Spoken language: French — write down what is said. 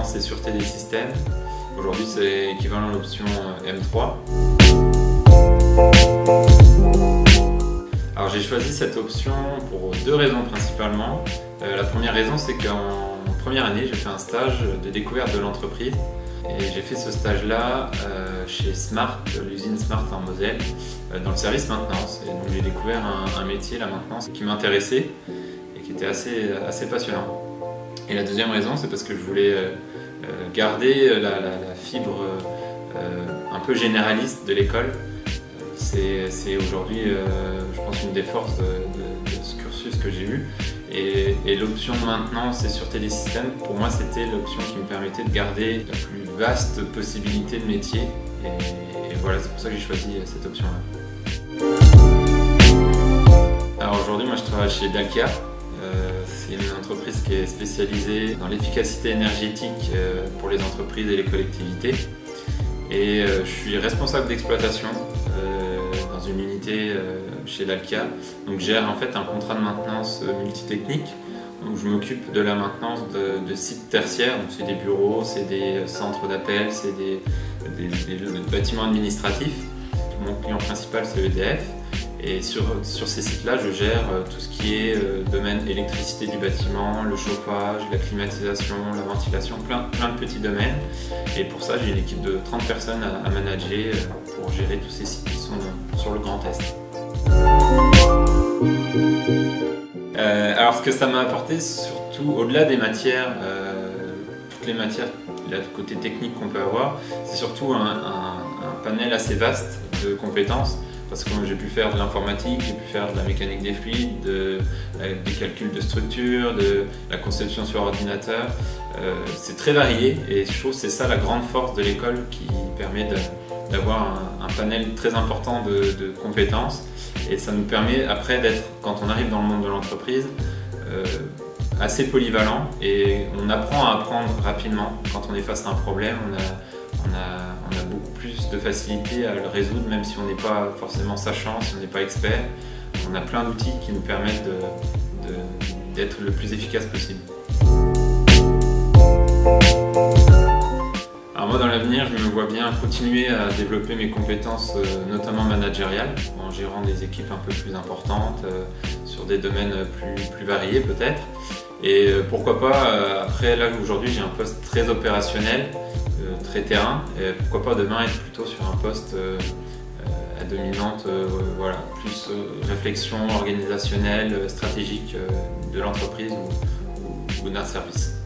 maintenance et sûreté des systèmes. Aujourd'hui, c'est équivalent à l'option M3. Alors j'ai choisi cette option pour deux raisons principalement. La première raison, c'est qu'en première année, j'ai fait un stage de découverte de l'entreprise. Et j'ai fait ce stage-là chez Smart, l'usine Smart en Moselle, dans le service maintenance. Et donc j'ai découvert un métier, la maintenance, qui m'intéressait et qui était assez passionnant. Et la deuxième raison, c'est parce que je voulais garder la fibre un peu généraliste de l'école. C'est aujourd'hui, je pense, une des forces de ce cursus que j'ai eu. Et l'option maintenance et sûreté des systèmes, pour moi, c'était l'option qui me permettait de garder la plus vaste possibilité de métier. Et voilà, c'est pour ça que j'ai choisi cette option-là. Alors aujourd'hui, moi, je travaille chez Dalkia. C'est une entreprise qui est spécialisée dans l'efficacité énergétique pour les entreprises et les collectivités. Et je suis responsable d'exploitation dans une unité chez Dalkia. Donc je gère en fait un contrat de maintenance multitechnique. Donc je m'occupe de la maintenance de sites tertiaires. Donc c'est des bureaux, c'est des centres d'appel, c'est des bâtiments administratifs. Mon client principal, c'est EDF. Et sur ces sites-là, je gère tout ce qui est domaine électricité du bâtiment, le chauffage, la climatisation, la ventilation, plein de petits domaines. Et pour ça, j'ai une équipe de 30 personnes à manager pour gérer tous ces sites qui sont sur le Grand Est. Alors ce que ça m'a apporté, surtout au-delà des matières, toutes les matières, le côté technique qu'on peut avoir, c'est surtout un panel assez vaste de compétences. Parce que j'ai pu faire de l'informatique, j'ai pu faire de la mécanique des fluides, des calculs de structure, de la conception sur ordinateur. C'est très varié et je trouve que c'est ça la grande force de l'école qui permet d'avoir un panel très important de compétences. Et ça nous permet après d'être, quand on arrive dans le monde de l'entreprise, assez polyvalent et on apprend à apprendre rapidement. Quand on est face à un problème, on a beaucoup plus de facilité à le résoudre, même si on n'est pas forcément sachant, si on n'est pas expert. On a plein d'outils qui nous permettent d'être le plus efficace possible. Alors moi, dans l'avenir, je me vois bien continuer à développer mes compétences, notamment managériales, en gérant des équipes un peu plus importantes, sur des domaines plus variés peut-être. Et pourquoi pas, après là aujourd'hui j'ai un poste très opérationnel, très terrain, et pourquoi pas demain être plutôt sur un poste à dominante, voilà, plus réflexion organisationnelle, stratégique de l'entreprise ou d'un service.